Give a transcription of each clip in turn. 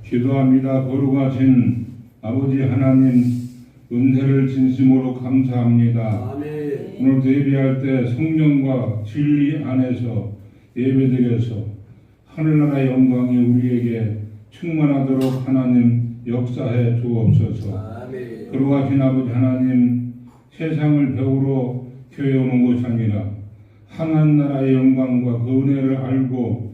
기도합니다. 거룩하신 아버지 하나님, 은혜를 진심으로 감사합니다. 아멘. 오늘도 예배할 때 성령과 진리 안에서 예배드려서 하늘나라의 영광이 우리에게 충만하도록 하나님 역사해 주옵소서. 아멘. 거룩하신 아버지 하나님, 세상을 배우러 교회 오는 것이 아니라 하나님 나라의 영광과 그 은혜를 알고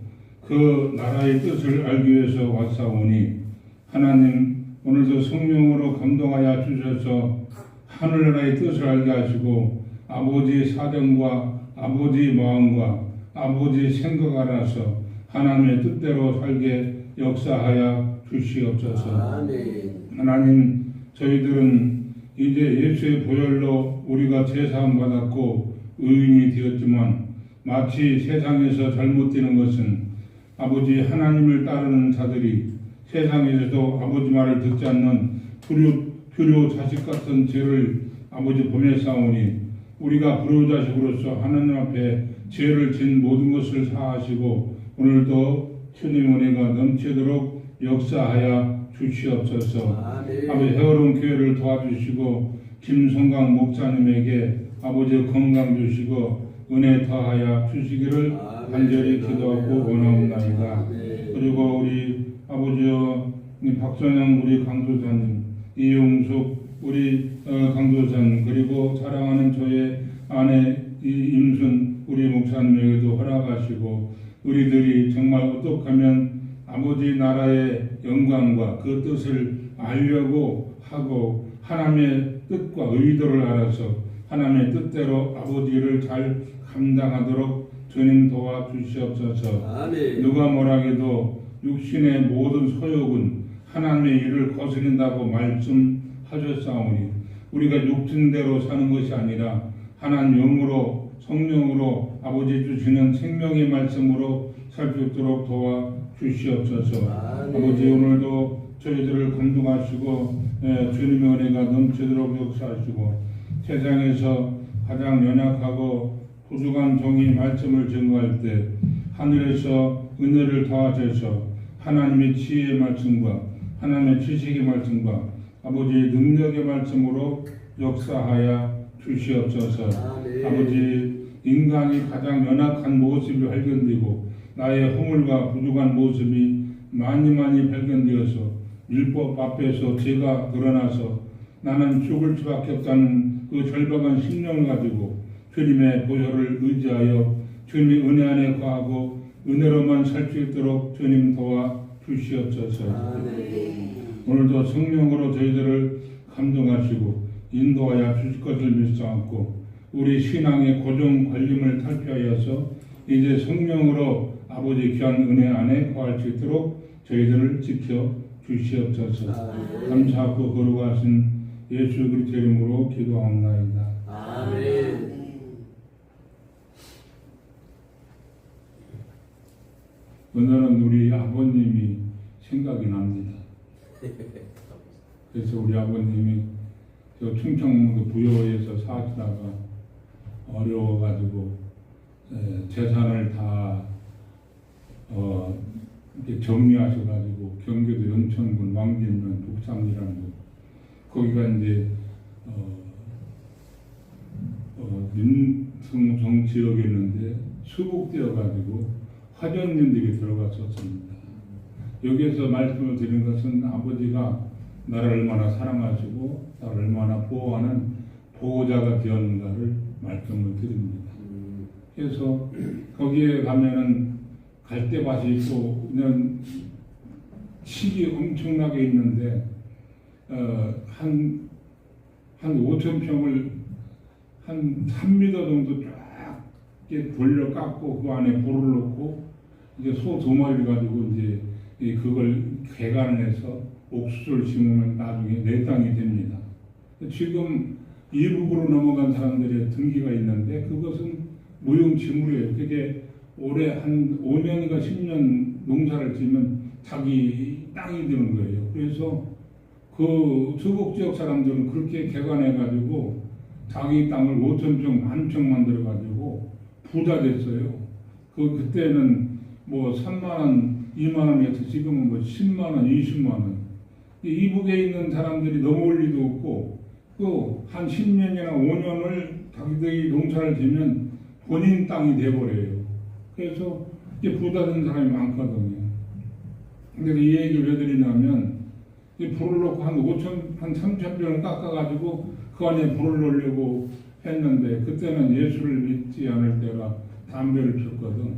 그 나라의 뜻을 알기 위해서 왔사오니 하나님, 오늘도 성령으로 감동하여 주셔서 하늘나라의 뜻을 알게 하시고 아버지의 사정과 아버지의 마음과 아버지의 생각 알아서 하나님의 뜻대로 살게 역사하여 주시옵소서. 아멘. 하나님, 저희들은 이제 예수의 보혈로 우리가 제사함 받았고 의인이 되었지만 마치 세상에서 잘못되는 것은 아버지 하나님을 따르는 자들이 세상에서도 아버지 말을 듣지 않는 불효 자식 같은 죄를 아버지 범했사오니 우리가 불효자식으로서 하나님 앞에 죄를 진 모든 것을 사하시고 오늘도 주님 은혜가 넘치도록 역사하여 주시옵소서. 아멘. 아버지 헤어로운 교회를 도와주시고 김성강 목사님에게 아버지 건강 주시고 은혜 더하여 주시기를 간절히 기도하고 원하옵나이다. 그리고 우리 아버지여 박선영 우리 강도사님, 이용숙 우리 강도사님, 그리고 사랑하는 저의 아내 임순 우리 목사님에게도 허락하시고 우리들이 정말 어떻게 하면 아버지 나라의 영광과 그 뜻을 알려고 하고 하나님의 뜻과 의도를 알아서 하나님의 뜻대로 아버지를 잘 감당하도록 주님 도와주시옵소서. 아멘. 누가 뭐라해도 육신의 모든 소욕은 하나님의 일을 거스린다고 말씀하셨사오니 우리가 육신대로 사는 것이 아니라 하나님 영으로 성령으로 아버지 주시는 생명의 말씀으로 살 수 있도록 도와주시옵소서. 아버지, 오늘도 저희들을 감동하시고 주님의 은혜가 넘치도록 역사하시고 세상에서 가장 연약하고 부족한 종이 말씀을 증거할 때 하늘에서 은혜를 더하셔서 하나님의 지혜의 말씀과 하나님의 지식의 말씀과 아버지의 능력의 말씀으로 역사하여 주시옵소서. 아버지, 인간이 가장 연약한 모습이 발견되고 나의 허물과 부족한 모습이 많이 발견되어서 율법 앞에서 죄가 드러나서 나는 죽을 수밖에 없다는 그 절박한 심령을 가지고 주님의 보혈을 의지하여 주님의 은혜 안에 거하고 은혜로만 살 수 있도록 주님 도와주시옵소서. 오늘도 성령으로 저희들을 감동하시고 인도하여 주실 것을 믿사옵고 우리 신앙의 고정 관림을 탈피하여서 이제 성령으로 아버지 귀한 은혜 안에 거할 수 있도록 저희들을 지켜 주시옵소서. 감사하고 거룩하신 예수 그리스도 이름으로 기도하옵나이다. 아멘. 오늘은 우리 아버님이 생각이 납니다. 그래서 우리 아버님이 저 충청도 부여에서 사시다가 어려워가지고 재산을 다 이렇게 정리하셔가지고 경기도 영천군 왕진면 북산이라는 곳, 거기가 이제 민승정 지역이었는데 수복되어가지고 화전민들이 들어갔었습니다. 여기에서 말씀을 드리는 것은 아버지가 나를 얼마나 사랑하시고 나를 얼마나 보호하는 보호자가 되었는가를 말씀을 드립니다. 그래서 거기에 가면은 갈대밭이 있고 그냥 칡이 엄청나게 있는데 한 5,000평을 한 3m 정도 쫙 이렇게 돌려 깎고 그 안에 볼을 넣고 이제 소 2마리 가지고 이제 그걸 개간을 해서 옥수수를 심으면 나중에 내 땅이 됩니다. 지금 이북으로 넘어간 사람들의 등기가 있는데 그것은 무용지물이에요. 그게 올해 한 5년인가 10년 농사를 지면 자기 땅이 되는 거예요. 그래서 그 수복 지역 사람들은 그렇게 개간해가지고 자기 땅을 5,000평, 10,000평 만들어가지고 부자 됐어요. 그때는 뭐 3만 원 2만 원에서 지금은 뭐 10만 원, 20만 원. 이북에 있는 사람들이 넘어올 리도 없고 또 한 10년이나 5년을 자기들이 농사를 지면 본인 땅이 돼버려요. 그래서 이제 부자 된 사람이 많거든요. 근데 이 얘기를 왜 드리냐면 불을 놓고 한 3천 병을 깎아가지고 그 안에 불을 넣으려고 했는데 그때는 예수를 믿지 않을 때라 담배를 폈거든.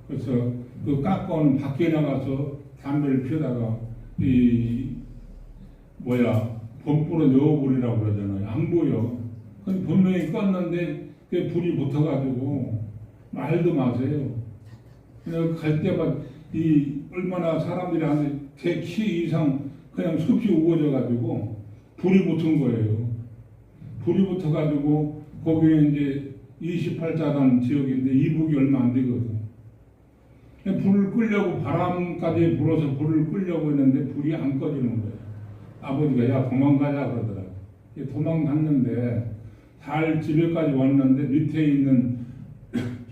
그래서 그 깎아오는 밖에 나가서 담배를 피우다가 범불에 넣어버리라고 그러잖아요. 안 보여. 근데 분명히 껐는데 그게 불이 붙어가지고 말도 마세요. 그냥 갈 때마다 얼마나 사람들이 한 제 키 이상 그냥 숲이 우거져가지고 불이 붙은 거예요. 불이 붙어가지고 거기에 이제 28자단 지역인데 이북이 얼마 안 되거든. 불을 끄려고 바람까지 불어서 불을 끄려고 했는데 불이 안 꺼지는 거예요. 아버지가 야 도망가자 그러더라고. 도망갔는데 잘 집에까지 왔는데 밑에 있는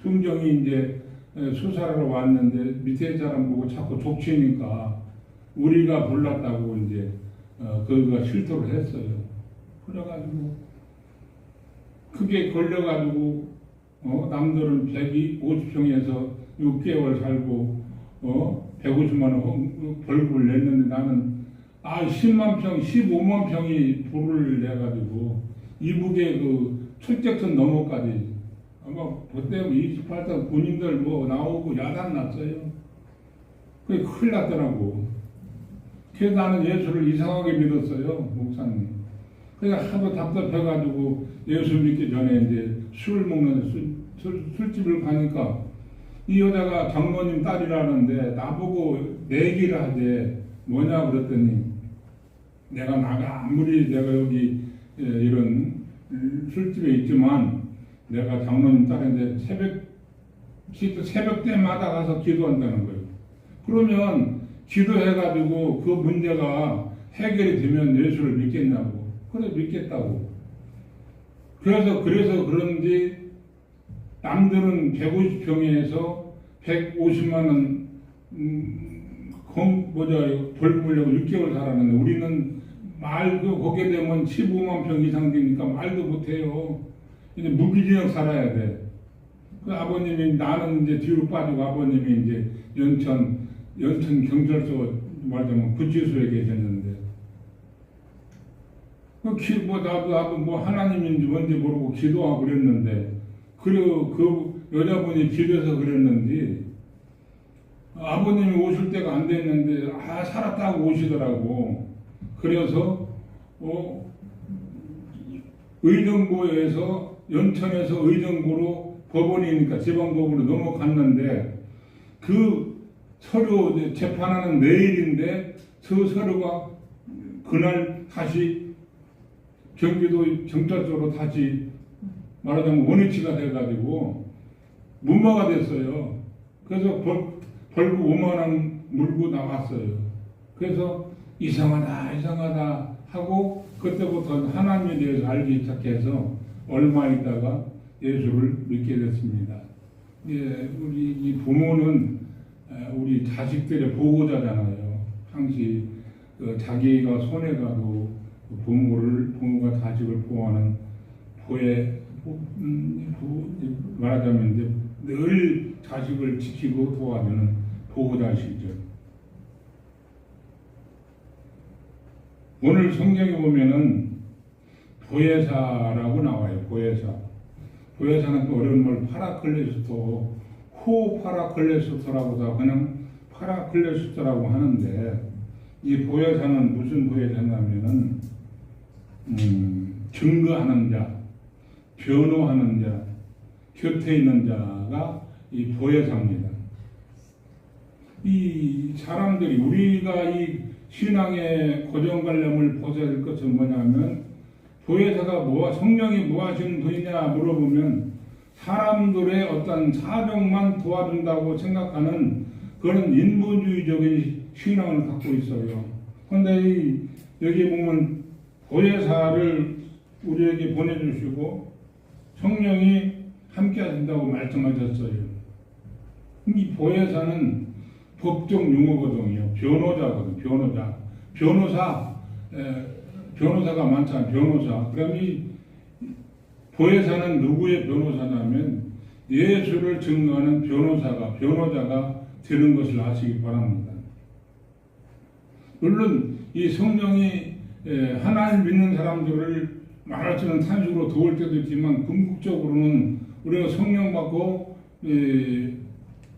순경이 이제 수사하러 왔는데 밑에 사람 보고 자꾸 족치니까 우리가 불났다고 이제 그가 실토를 했어요. 그래가지고 크게 걸려가지고 남들은 150평에서 6개월 살고 150만 원 벌금을 냈는데 나는 10만 평, 15만 평이 불을 내가지고 이북의 그 철책선 너머까지 아마 그때 28단 군인들 뭐 나오고 야단 났어요. 그게 큰일 났더라고. 그래서 나는 예수를 이상하게 믿었어요, 목사님. 그러니까 하도 답답해가지고 예수 믿기 전에 이제 술을 먹는 술집을 가니까 이 여자가 장모님 딸이라는데 나보고 내기를 하재. 뭐냐 그랬더니 내가 아무리 내가 여기 이런 술집에 있지만 내가 장모님 딸인데 새벽 때마다 가서 기도한다는 거예요. 그러면 기도해가지고 그 문제가 해결이 되면 예수를 믿겠냐고. 그래 믿겠다고. 그래서 그런지 남들은 150평에서 150만 원 벌금을 내고 6개월 살았는데 우리는 거기에 되면 15만 평 이상 되니까 말도 못해요. 이제 무기징역 살아야 돼. 그 아버님이 나는 이제 뒤로 빠지고 아버님이 이제 연천 경찰서 말하자면 구치소에 계셨는데 나도 뭐 하나님인지 뭔지 모르고 기도하고 그랬는데 그리고 그 여자분이 기도해서 그랬는지 아버님이 오실 때가 안 됐는데 살았다고 오시더라고. 그래서 의정부에서 연천에서 의정부로 법원이니까 지방법원으로 넘어갔는데 그 서류 재판하는 내일인데 그 서류가 그날 다시 경기도 경찰서로 다시 말하자면 원위치가 돼가지고 무마가 됐어요. 그래서 벌금 5만 원 물고 나왔어요. 그래서 이상하다 하고 그때부터 하나님에 대해서 알기 시작해서 얼마 있다가 예수를 믿게 됐습니다. 우리 이 부모는 우리 자식들의 보호자잖아요. 항시 자기가 손해가도 부모가 자식을 보호하는 말하자면 이제 늘 자식을 지키고 도와주는 보호자시죠. 오늘 성경에 보면은 보혜사라고 나와요. 보혜사는 또 어려운 말 파라클레스토, 호파라클레스토라고도 그냥 파라클레스토라고 하는데 이 보혜사는 무슨 보혜사냐면은 증거하는 자, 변호하는 자, 곁에 있는 자가 이 보혜사입니다. 이 사람들이 우리가 이 신앙의 고정관념을 벗어야 될 것은 뭐냐면 보혜사가 성령이 뭐 하시는 분이냐 물어보면 사람들의 어떤 사정만 도와준다고 생각하는 그런 인본주의적인 신앙을 갖고 있어요. 그런데 여기 보면 보혜사를 우리에게 보내주시고 성령이 함께 하신다고 말씀하셨어요. 이 보혜사는 법정 용어거든요. 변호자거든. 변호사가 많잖아요. 변호사. 그럼 이 보혜사는 누구의 변호사냐면 예수를 증거하는 변호자가 되는 것을 아시기 바랍니다. 물론 이 성령이 하나님 믿는 사람들을 말할수는 탄식으로 도울 때도 있지만 궁극적으로는 우리가 성령 받고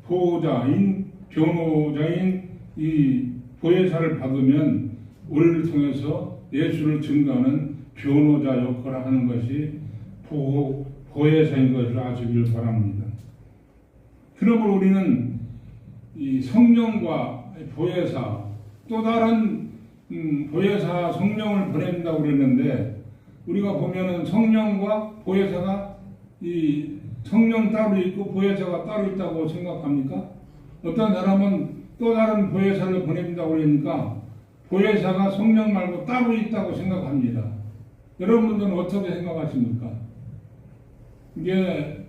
보호자인 변호자인 이 보혜사를 받으면 우리를 통해서 예수를 증거하는 변호자 역할을 하는 것이 보혜사인 것을 아시길 바랍니다. 그러므로 우리는 이 성령과 보혜사 또 다른 보혜사 성령을 보낸다고 그랬는데 우리가 보면은 성령과 보혜사가 이 성령 따로 있고 보혜사가 따로 있다고 생각합니까? 어떤 사람은 또 다른 보혜사를 보낸다고 그러니까 보혜사가 성령 말고 따로 있다고 생각합니다. 여러분들은 어떻게 생각하십니까? 이게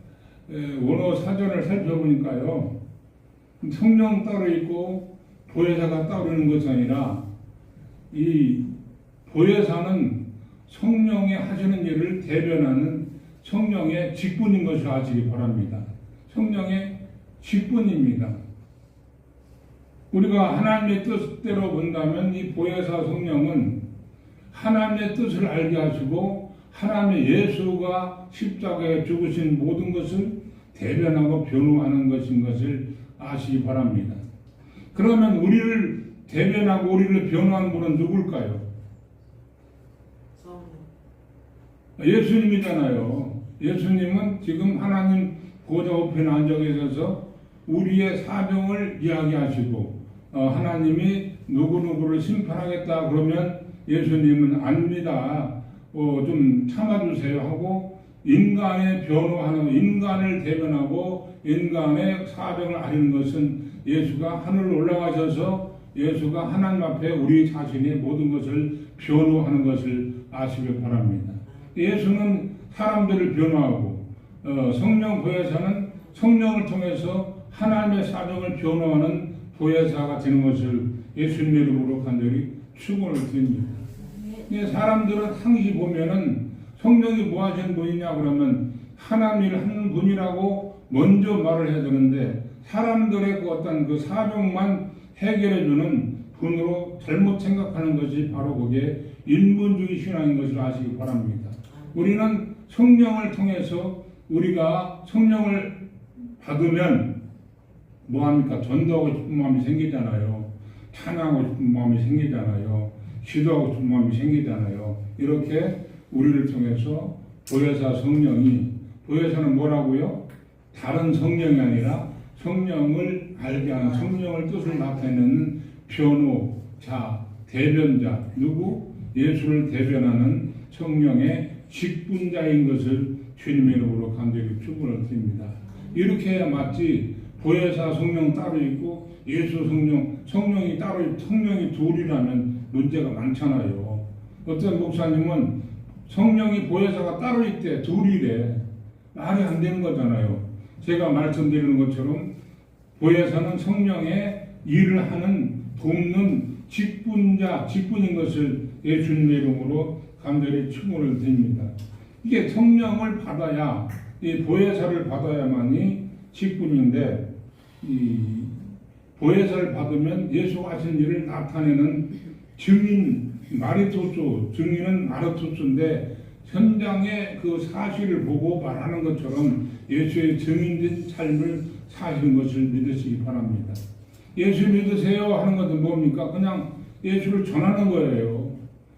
원어 사전을 살펴보니까요. 성령 따로 있고 보혜사가 따로 있는 것이 아니라 이 보혜사는 성령이 하시는 일을 대변하는 성령의 직분인 것을 아시기 바랍니다. 성령의 직분입니다. 우리가 하나님의 뜻대로 본다면 이 보혜사 성령은 하나님의 뜻을 알게 하시고 하나님의 예수가 십자가에 죽으신 모든 것을 대변하고 변호하는 것인 것을 아시기 바랍니다. 그러면 우리를 대변하고 우리를 변호하는 분은 누굴까요? 예수님이잖아요. 예수님은 지금 하나님 보좌 우편에 앉아 계셔서 우리의 사정을 이야기하시고 하나님이 누구누구를 심판하겠다 그러면 예수님은 압니다. 좀 참아주세요 하고 인간의 변호하는 인간을 대변하고 인간의 사정을 아는 것은 예수가 하늘로 올라가셔서 예수가 하나님 앞에 우리 자신의 모든 것을 변호하는 것을 아시길 바랍니다. 예수는 사람들을 변호하고 성령 보혜사는 성령을 통해서 하나님의 사정을 변호하는 보혜사가 되는 것을 예수님의 이름으로 간절히 축원을 드립니다. 사람들은 항시 보면은 성령이 뭐 하시는 분이냐 그러면 하나님 일 하는 분이라고 먼저 말을 해야 되는데 사람들의 그 어떤 그 사정만 해결해주는 분으로 잘못 생각하는 것이 바로 그게 인본주의 신앙인 것을 아시기 바랍니다. 우리는 성령을 통해서 우리가 성령을 받으면 뭐합니까? 전도하고 싶은 마음이 생기잖아요. 찬양하고 싶은 마음이 생기잖아요. 기도하고 싶은 마음이 생기잖아요. 이렇게 우리를 통해서 보혜사 성령이 보혜사는 뭐라고요? 다른 성령이 아니라 성령을 알게 하는 성령을 뜻을 나타내는 변호자, 대변자, 누구? 예수를 대변하는 성령의 직분자인 것을 주님의 이름으로 간절히 축원을 드립니다. 이렇게 해야 맞지 보혜사 성령 따로 있고 예수 성령이 따로 있고 성령이 둘이라면 문제가 많잖아요. 어떤 목사님은 성령이 보혜사가 따로 있대 둘이래. 말이 안 되는 거잖아요. 제가 말씀드리는 것처럼 보혜사는 성령의 일을 하는 돕는 직분인 것을 예수님의 이름으로 간절히 축원을 드립니다. 이게 성령을 받아야 이 보혜사를 받아야만이 직분인데 이 보혜사를 받으면 예수가 하신 일을 나타내는 증인 증인은 마르토스인데 현장의 그 사실을 보고 말하는 것처럼 예수의 증인된 삶을 사시는 것을 믿으시기 바랍니다. 예수 믿으세요 하는 것은 뭡니까? 그냥 예수를 전하는 거예요.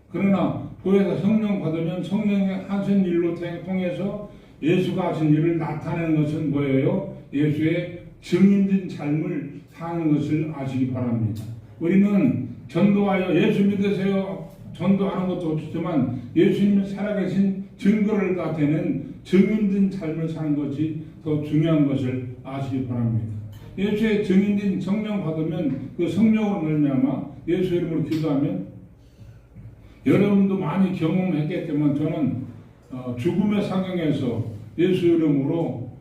그러나 보혜사 성령 받으면 성령의 하신 일로 통해서 예수가 하신 일을 나타내는 것은 뭐예요? 예수의 증인된 삶을 사는 것을 아시기 바랍니다. 우리는 전도하여 예수 믿으세요 전도하는 것도 좋지만 예수님이 살아계신 증거를 나타내는 증인된 삶을 사는 것이 더 중요한 것을 아시기 바랍니다. 예수의 증인된 성령 받으면 그 성령으로 말미암아 예수 이름으로 기도하면 여러분도 많이 경험했겠지만 저는 죽음의 상황에서 예수 이름으로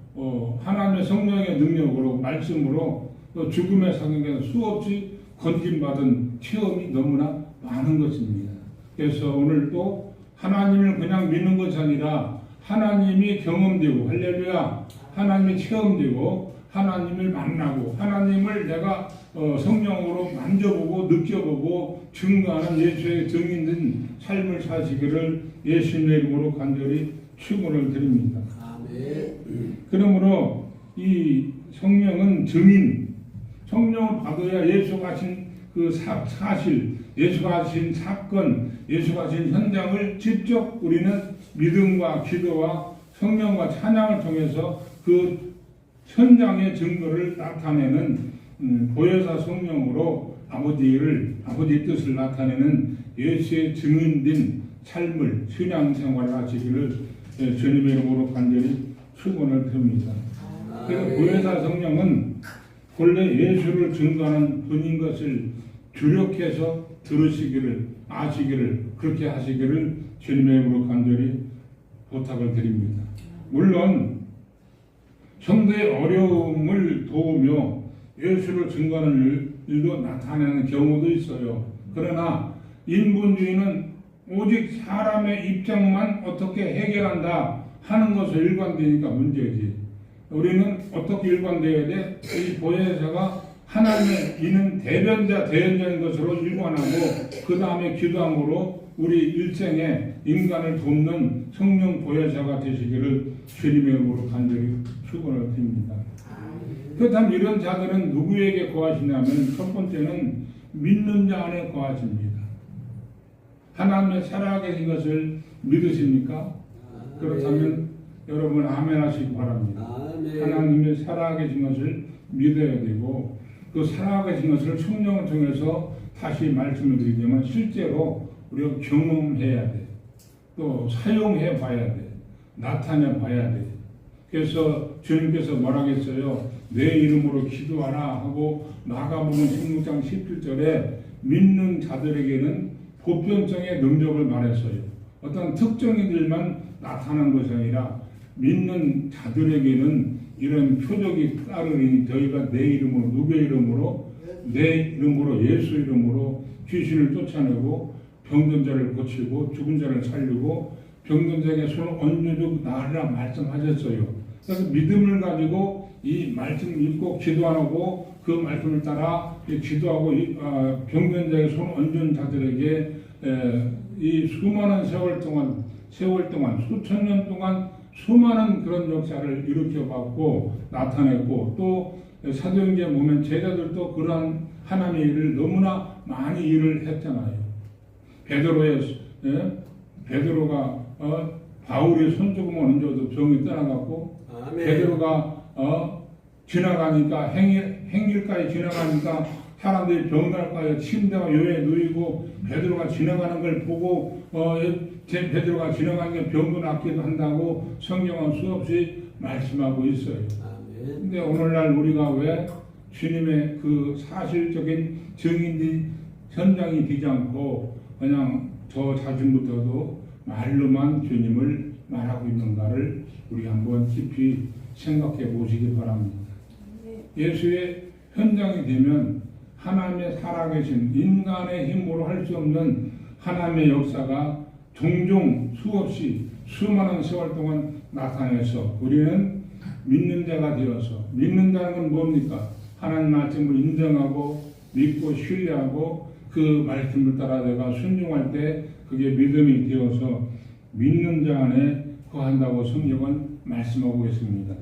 하나님의 성령의 능력으로 말씀으로 또 죽음의 상황에서 수없이 건진받은 체험이 너무나 많은 것입니다. 그래서 오늘 또 하나님을 그냥 믿는 것이 아니라 하나님이 경험되고 할렐루야 하나님이 체험되고 하나님을 만나고 하나님을 내가 성령으로 만져보고 느껴보고 증거하는 예수의 증인된 삶을 사시기를 예수님의 이름으로 간절히 축원을 드립니다. 아멘. 그러므로 이 성령은 증인, 성령을 받아야 예수가 하신 그 사실, 예수가 하신 사건, 예수가 하신 현장을 직접 우리는 믿음과 기도와 성령과 찬양을 통해서 그 현장의 증거를 나타내는 보혜사 성령으로 아버지의 뜻을 나타내는 예수의 증인된 삶을 신앙생활을 하시기를 주님의 이름으로 간절히 축원을 드립니다. 그래서 보혜사 성령은 본래 예수를 증거하는 분인 것을 주력해서 들으시기를 아시기를 그렇게 하시기를 주님의 이름으로 간절히 부탁을 드립니다. 물론 성도의 어려움을 도우며 예수를 증거하는 일도 나타내는 경우도 있어요. 그러나 인본주의는 오직 사람의 입장만 어떻게 해결한다 하는 것을 일관되니까 문제지. 우리는 어떻게 일관되어야 돼? 이 보혜사가 하나님의 이는 대변자인 것으로 일관하고 그 다음에 기도함으로 우리 일생에 인간을 돕는 성령 보혜사가 되시기를 주님의 이름으로 간절히 축원을 드립니다. 그렇다면 이런 자들은 누구에게 거하시냐면 첫 번째는 믿는 자 안에 거하십니다. 하나님의 살아계신 것을 믿으십니까? 그렇다면 여러분 아멘 하시기 바랍니다. 하나님의 살아계신 것을 믿어야 되고 그 살아계신 것을 성령을 통해서 다시 말씀을 드리자면 실제로 우리가 경험해야 돼. 또 사용해 봐야 돼. 나타내 봐야 돼. 그래서 주님께서 뭐라고 했어요? 내 이름으로 기도하라 하고 마가복음 16장 17절에 믿는 자들에게는 보편성의 능력을 말했어요. 어떤 특정인들만 나타난 것이 아니라 믿는 자들에게는 이런 표적이 따르니 저희가 내 이름으로 누구의 이름으로 내 이름으로 예수 이름으로 귀신을 쫓아내고 병든 자를 고치고 죽은 자를 살리고 병든 자에게 손을 얹어주고 나으라 말씀하셨어요. 그래서 믿음을 가지고 이 말씀을 읽고 기도하고 그 말씀을 따라 기도하고 병든 자에게 손을 얹은 자들에게 이 수많은 세월 동안 수천 년 동안 수많은 그런 역사를 일으켜봤고 나타냈고 또 사도행전 보면 제자들도 그러한 하나님의 일을 너무나 많이 일을 했잖아요. 베드로가 바울의 손조금 얹어도 병이 떠나갔고 베드로가 지나가니까 행길가에 지나가니까 사람들이 병날가에 침대와 요에 누이고 베드로가 지나가는 걸 보고 베드로가 지나가는 게 병도 낫기도 한다고 성경은 수없이 말씀하고 있어요. 근데 오늘날 우리가 왜 주님의 그 사실적인 증인이 현장이 되지 않고 그냥 저 자신부터도 말로만 주님을 말하고 있는가를 우리 한번 깊이 생각해 보시기 바랍니다. 예수의 현장이 되면 하나님의 살아계신 인간의 힘으로 할 수 없는 하나님의 역사가 종종 수없이 수많은 세월 동안 나타내서 우리는 믿는 자가 되어서 믿는다는 건 뭡니까? 하나님 말씀을 인정하고 믿고 신뢰하고 그 말씀을 따라 내가 순종할 때 그게 믿음이 되어서 믿는 자 안에 거한다고 성경은 말씀하고 있습니다.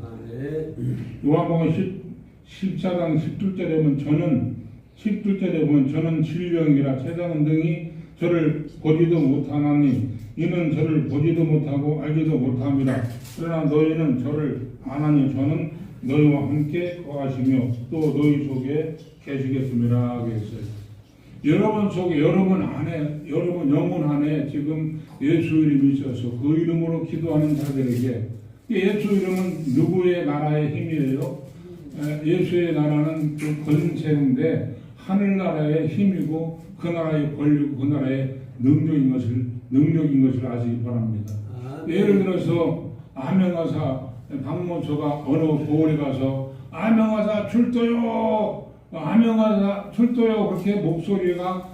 요한복음 14장 10절에 보면 저는 진령이라 세상은 등이 저를 보지도 못하나니 이는 저를 보지도 못하고 알지도 못함이라. 그러나 너희는 저를 아나니 저는 너희와 함께 거하시며 또 너희 속에 계시겠습니다 하겠어요. 여러분 속에 여러분 영혼 안에 지금 예수 이름이 있어서 그 이름으로 기도하는 자들에게 예수 이름은 누구의 나라의 힘이에요? 예수의 나라는 그 권세인데 하늘나라의 힘이고 그 나라의 권리고 그 나라의 능력인 것을 아시기 바랍니다. 예를 들어서 암행하사 박모초가 어느 보울에 가서 아명하사 출도요, 아명하사 출도요, 그렇게 목소리가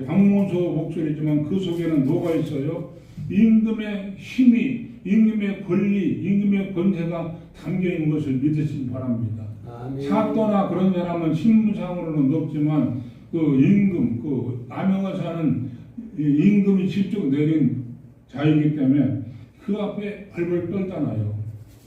박문서 목소리지만 그 속에는 뭐가 있어요? 임금의 힘이, 임금의 권리, 임금의 권세가 담겨 있는 것을 믿으시기 바랍니다. 아멘. 사또나 그런 사람은 신무상으로는 높지만 그 임금, 그 아명하사는 임금이 직접 내린 자이기 때문에 그 앞에 벌벌 떨잖아요.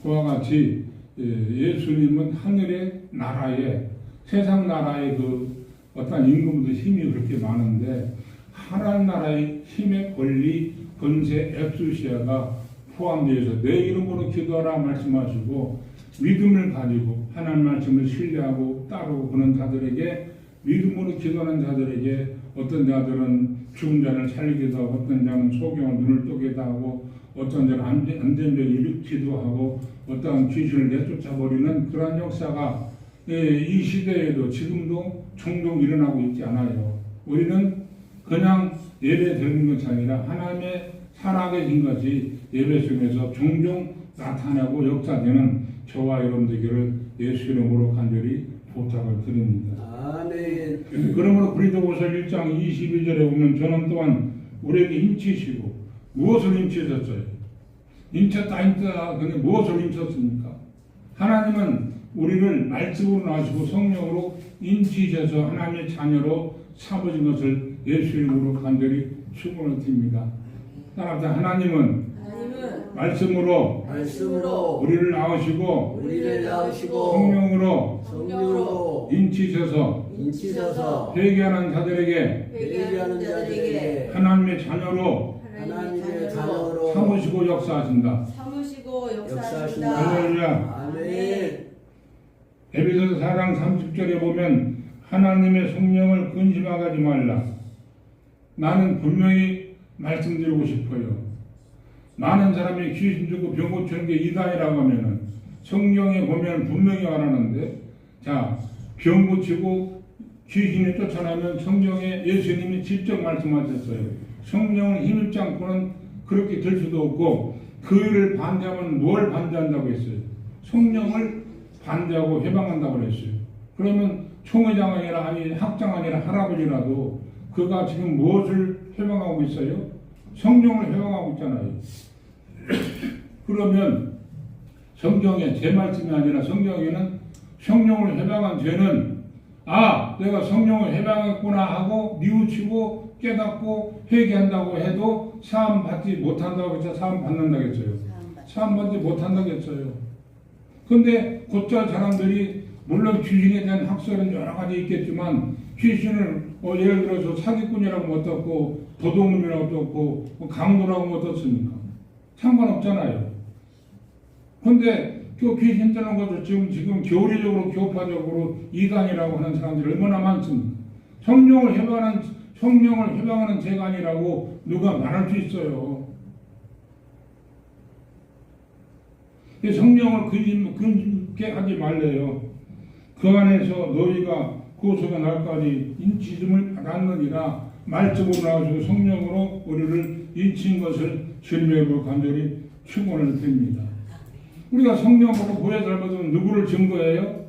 그와 같이 예수님은 하늘의 나라에, 세상 나라의 그 어떤 임금도 힘이 그렇게 많은데 하나님 나라의 힘의 권리, 권세, 엑수시아가 포함되어서 내 이름으로 기도하라 말씀하시고 믿음을 가지고 하나님 말씀을 신뢰하고 따르고 그런 자들에게, 믿음으로 기도하는 자들에게 어떤 자들은 죽은 자를 살리기도 하고 어떤 자는 소경을 눈을 뜨기도 하고 어떤 자는 안전병을 일으키기도 하고 어떤 귀신을 내쫓아버리는 그러한 역사가 이 시대에도 지금도 종종 일어나고 있지 않아요. 우리는 그냥 예배 드리는 것이 아니라 하나님의 살아계신 것이 예배 속에서 종종 나타나고 역사되는 저와 여러분들에게를 예수 이름으로 간절히 부탁을 드립니다. 아멘. 그러므로 고린도후서 1장 22절에 보면 저는 또한 우리에게 인치시고 무엇을 인치셨어요? 인쳤다 근데 무엇을 인쳤습니까? 하나님은 우리를 말씀으로 나시고 성령으로 인치셔서 하나님의 자녀로 삼으신 것을 예수 이름으로 간절히 축원을 드립니다. 따라서 하나님은 말씀으로 우리를 낳으시고 성령으로 인치셔서 회개하는 자들에게 하나님의 자녀로 삼으시고 역사하신다. 할렐루야. 아멘. 에베소서 4장 30절에 보면 하나님의 성령을 근심하지 말라. 나는 분명히 말씀드리고 싶어요. 많은 사람이 귀신 들고 병 고치는 게 이단이라고 하면은 성경에 보면 분명히 말하는데, 자, 병 고치고 귀신이 쫓아나면 성경에 예수님이 직접 말씀하셨어요. 성령을 힘입지 않고는 그렇게 될 수도 없고, 그 일을 반대하면 뭘 반대한다고 했어요? 성령을 반대하고 해방한다고 그랬어요. 그러면 총회장 아니라, 아니 학장 아니라 할아버지라도 그가 지금 무엇을 해방하고 있어요? 성령을 해방하고 있잖아요. 그러면 성경에 제 말씀이 아니라 성경에는 성령을 해방한 죄는 내가 성령을 해방했구나 하고 뉘우치고 깨닫고 회개한다고 해도 사함 받지 못한다고 했죠. 사함 받는다고 했어요. 사함 받지 못한다고 했어요. 근데 곧잘 사람들이 물론 귀신에 대한 학설은 여러 가지 있겠지만 귀신을 예를 들어서 사기꾼이라고 어떻고 도둑놈이라고 어떻고 강도라고 어떻습니까? 상관없잖아요. 근데 그 귀신 뜨는 것을 지금 교리적으로 교파적으로 이단이라고 하는 사람들이 얼마나 많습니까? 성령을 해방하는 죄가 아니라고 누가 말할 수 있어요. 성령을 근심케 하지 말래요. 그 안에서 너희가 구속의 날까지 인치심을 받았느니라. 말씀으로 나오시고 성령으로 우리를 인친 것을 주님으로 간절히 축원을 드립니다. 우리가 성령으로 보혜사를 받으면 누구를 증거해요?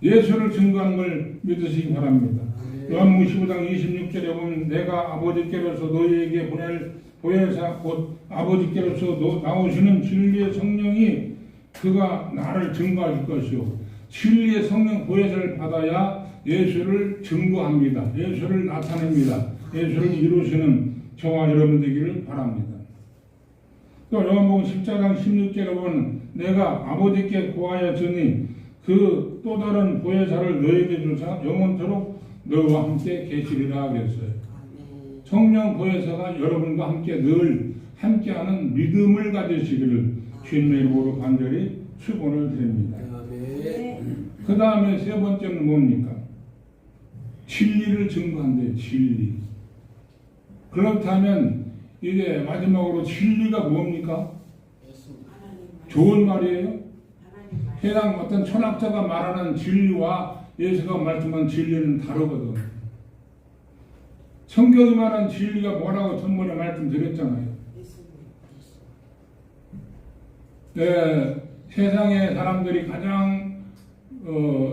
예수를 증거하는 걸 믿으시기 바랍니다. 요한복음 15장 26절에 보면 내가 아버지께로서 너희에게 보낼 보혜사 곧 아버지께로서 나오시는 진리의 성령이 그가 나를 증거하실 것이요 진리의 성령 보혜사를 받아야 예수를 증거합니다. 예수를 나타냅니다. 예수를 이루시는 저와 여러분 되기를 바랍니다. 또 요한복음 14장 16절에 보면 내가 아버지께 구하였으니 그 또 다른 보혜사를 너에게 주사 영원토록 너와 함께 계시리라 그랬어요. 성령 보혜사가 여러분과 함께 늘 함께하는 믿음을 가지시기를 주님의 이름으로 간절히 축원을 드립니다. 그 다음에 세 번째는 뭡니까? 진리를 증거한대요. 진리. 그렇다면 이게 마지막으로 진리가 뭡니까? 좋은 말이에요. 세상 어떤 철학자가 말하는 진리와 예수가 말씀한 진리는 다르거든. 성경이 말한 진리가 뭐라고 전번에 말씀드렸잖아요. 세상의 사람들이 가장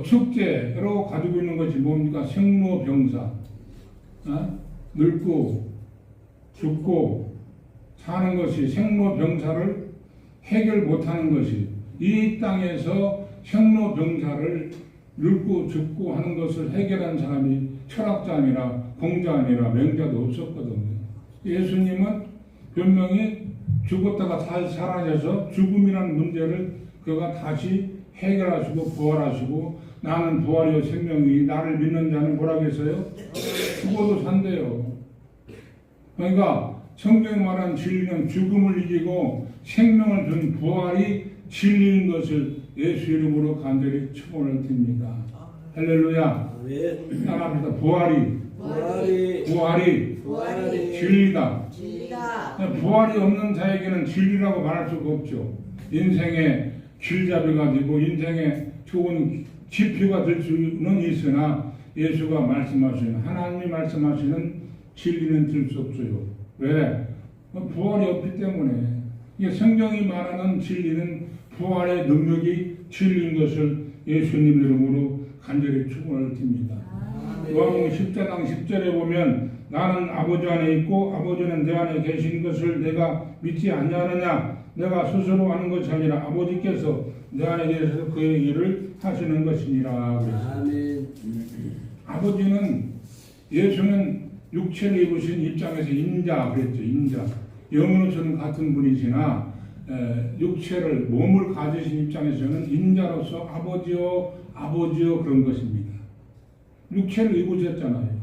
숙제로 가지고 있는 것이 뭡니까? 생로병사. 늙고 죽고 사는 것이 생로병사를 해결 못하는 것이 이 땅에서 생로병사를 늙고 죽고 하는 것을 해결한 사람이 철학자 아니라 공자 아니라 맹자도 없었거든요. 예수님은 분명히 죽었다가 다시 살아나서 죽음이라는 문제를 그가 다시 해결하시고 부활하시고 나는 부활이요 생명이 나를 믿는 자는 뭐라고 했어요? 죽어도 산대요. 그러니까 성경에 말한 진리는 죽음을 이기고 생명을 준 부활이 진리인 것을 예수 이름으로 간절히 축원을 드립니다. 할렐루야. 아멘. 따라합니다. 부활이 진리다. 부활이 없는 자에게는 진리라고 말할 수가 없죠. 인생의 길잡이가 되고 인생의 좋은 지표가 될 수는 있으나 예수가 말씀하시는 하나님이 말씀하시는 진리는 들 수 없어요. 왜? 부활이 없기 때문에. 이게 성경이 말하는 진리는 부활의 능력이 진리인 것을 예수님 이름으로 간절히 축원을 드립니다. 요한복음 10장 10절에 보면 나는 아버지 안에 있고 아버지는 내 안에 계신 것을 내가 믿지 아니하느냐. 내가 스스로 하는 것이 아니라 아버지께서 내 안에 계셔서 그의 일을 하시는 것이니라. 아멘. 아버지는 예수는 육체를 입으신 입장에서 인자 그랬죠. 인자. 영으로서는 같은 분이시나 육체를 몸을 가지신 입장에서는 인자로서 아버지요 그런 것입니다. 육체를 입으셨잖아요.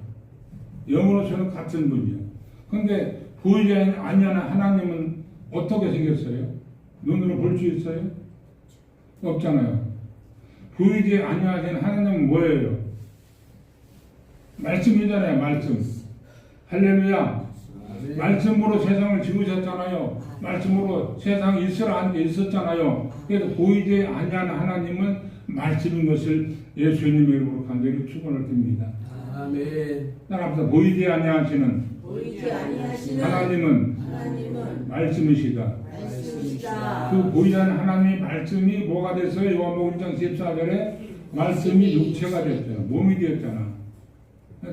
영으로서는 같은 분이요. 그런데 보이지 아니하는 하나님은 어떻게 생겼어요? 눈으로 볼 수 있어요? 없잖아요. 보이지 아니하신 하나님은 뭐예요? 말씀이잖아요. 말씀. 할렐루야. 말씀으로 세상을 지으셨잖아요. 말씀으로 세상이 있으라 한 게 있었잖아요. 그래서 보이지 아니하는 하나님은 말씀인 것을 예수님 이름으로 간절히 축원을 드립니다. 아멘. 따라서 보이지 아니하시는 하나님은 말씀이시다. 그 보이지 않는 하나님의 말씀이 뭐가 됐어요? 요한복음 1장 14절에 말씀이 육체가 됐잖아. 몸이 되었잖아.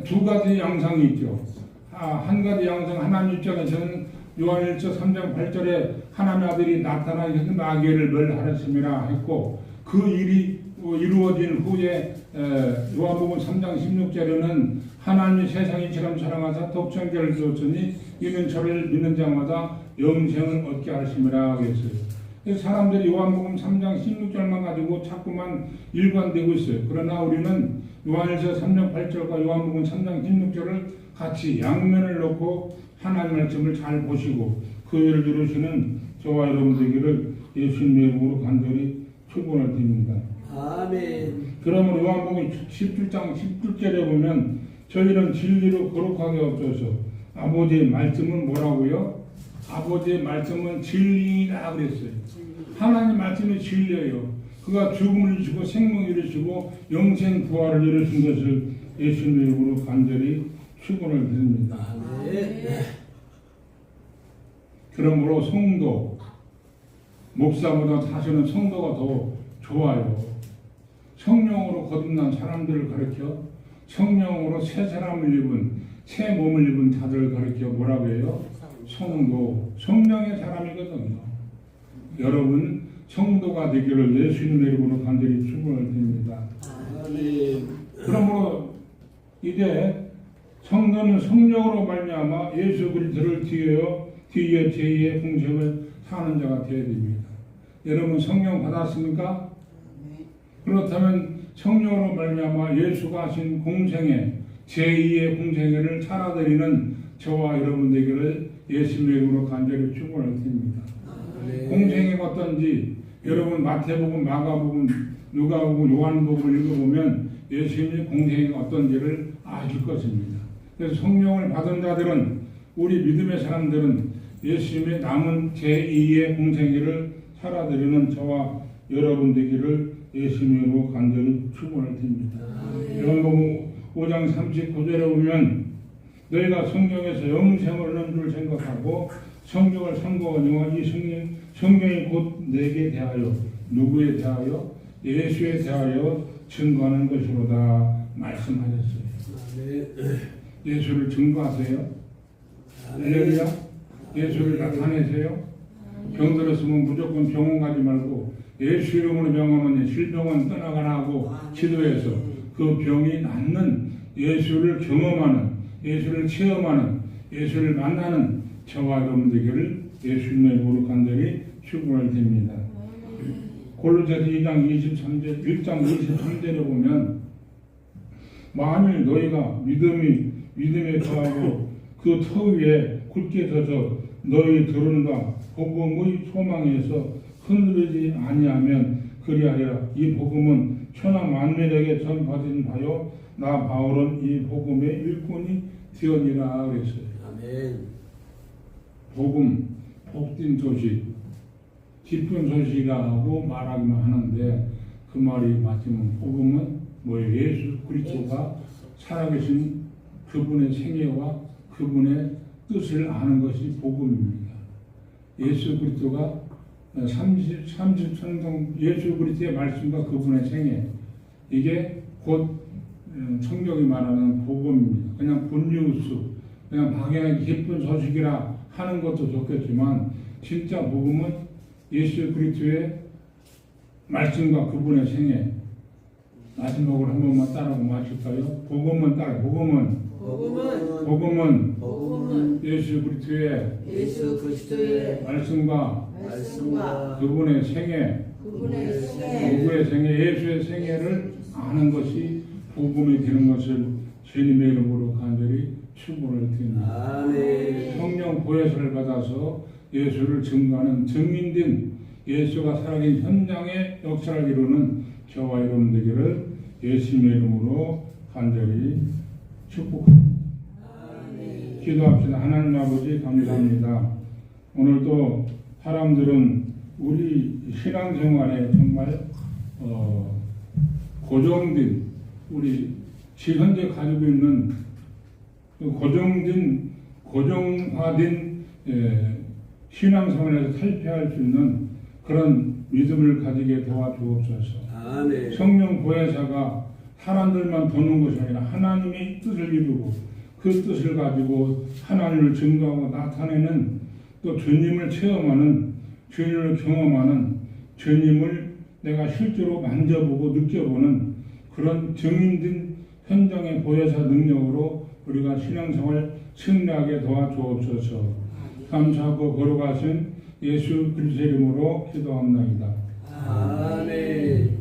두 가지 양상이 있죠. 한 가지 양상 하나님 입장에서는 요한일서 3장 8절에 하나님의 아들이 나타나셔서 마귀를 멸하였음이라 했고 그 일이 이루어진 후에 요한복음 3장 16절에는 하나님이 세상이처럼 사랑하사 독생자를 주었으니 이는 저를 믿는 자마다 영생을 얻게 하심이라 했어요. 그래서 사람들이 요한복음 3장 16절만 가지고 자꾸만 일관되고 있어요. 그러나 우리는 요한일서 3장 8절과 요한복음 3장 16절을 같이 양면을 놓고 하나님 말씀을 잘 보시고 그 일을 이루시는 저와 여러분 되기를 예수님의 이름으로 간절히 축원을 드립니다. 아멘. 그러므로 요한복음 17장 17절에 보면 저희는 진리로 거룩하게 없어서 아버지의 말씀은 뭐라고요? 아버지의 말씀은 진리라 그랬어요. 하나님 말씀이 진리예요. 그가 죽음을 이루시고 생명을 이루시고 영생 부활을 이루신 것을 예수님의 이름으로 간절히 축원을 드립니다. 아멘. 그러므로 성도 목사보다 사실은 성도가 더 좋아요. 성령으로 거듭난 사람들을 가르쳐 성령으로 새 사람을 입은 새 몸을 입은 자들을 가르쳐 뭐라고 해요? 성도, 성령의 사람이거든요. 여러분 성도가 되기를 예수님의 이름으로 간절히 축원을 드립니다. 아멘. 그러므로 이제 성도는 성령으로 말미암아 예수 그리스도를 뒤에 제2의 공생을 사는 자가 되어야 됩니다. 여러분 성령 받았습니까? 그렇다면 성령으로 말미암아 예수가 하신 공생애 제2의 공생애를 살아드리는 저와 여러분 되기를 예수님의 이름으로 간절히 축원을 드립니다. 공생애가 어떤지 여러분 마태복음, 마가복음, 누가복음, 요한복음을 읽어보면 예수님의 공생애가 어떤지를 아실 것입니다. 그래서 성령을 받은 자들은 우리 믿음의 사람들은 예수님의 남은 제2의 공생애를 살아드리는 저와 여러분 되기를 예수님으로 간절히 축원을 드립니다. 요한복음 5장 39절에 보면 너희가 성경에서 영생을 얻는 줄 생각하고 성경을 선고하니와 이 성경이 곧 내게 대하여 누구에 대하여 예수에 대하여 증거하는 것이로다 말씀하셨어요. 아멘. 예수를 증거하세요. 할렐루야. 예수를 나타내세요. 병들었으면 무조건 병원 가지 말고 예수 이름으로 병하면 실병원 떠나가라 하고 기도해서 그 병이 낫는 예수를 경험하는, 예수를 체험하는, 예수를 만나는 저와 여러분들에게를 예수님의 이름으로 간절히 축원을 드립니다. 골로새서 2장 23절, 1장 23절에 보면 만일 너희가 믿음에 거하고 그 터 위에 굳게 서서 너희 들은바 복음의 소망에서 흔들리지 아니하면 그리하리라. 이 복음은 천하 만민에게 전받은 바요 나 바울은 이 복음의 일꾼이 되었니라 그랬어요. 아멘. 복음, 복된 소식, 기쁜 소식이라고 말하기만 하는데 그 말이 맞으면 복음은 뭐예요? 예수 그리스도가 살아계신 그분의 생애와 그분의 뜻을 아는 것이 복음입니다. 예수 그리스도가 30천성 예수 그리스도의 말씀과 그분의 생애, 이게 곧 성경이 말하는 복음입니다. 그냥 굿뉴스, 그냥 막연하게 기쁜 소식이라 하는 것도 좋겠지만 진짜 복음은 예수 그리스도의 말씀과 그분의 생애. 마지막으로 한 번만 따라하고 마실까요? 복음은 예수 그리스도의 말씀과 그분의 생애, 누구의 생애, 예수의 생애를 아는 것이 복음이 되는 것을 주님의 이름으로 간절히 축원을 드립니다. 아멘. 성령 보혜사를 받아서 예수를 증거하는 증인된 예수가 살아계신 현장의 역사를 이루는 저와 여러분들에게를 예수님의 이름으로 간절히 축복합니다. 기도합시다. 하나님 아버지 감사합니다. 오늘도 사람들은 우리 신앙생활에 정말 고정된 우리 현재 가지고 있는 고정화된 신앙생활에서 탈피할 수 있는 그런 믿음을 가지게 도와주옵소서. 아멘. 성령 보혜사가 사람들만 돕는 것이 아니라 하나님의 뜻을 이루고 그 뜻을 가지고 하나님을 증거하고 나타내는, 또 주님을 체험하는, 주님을 경험하는, 주님을 내가 실제로 만져보고 느껴보는 그런 증인된 현장의 보혜사 능력으로 우리가 신앙생활 승리하게 도와주옵소서. 감사하고 걸어가신 예수 그리스도의 이름으로 기도합니다. 아멘.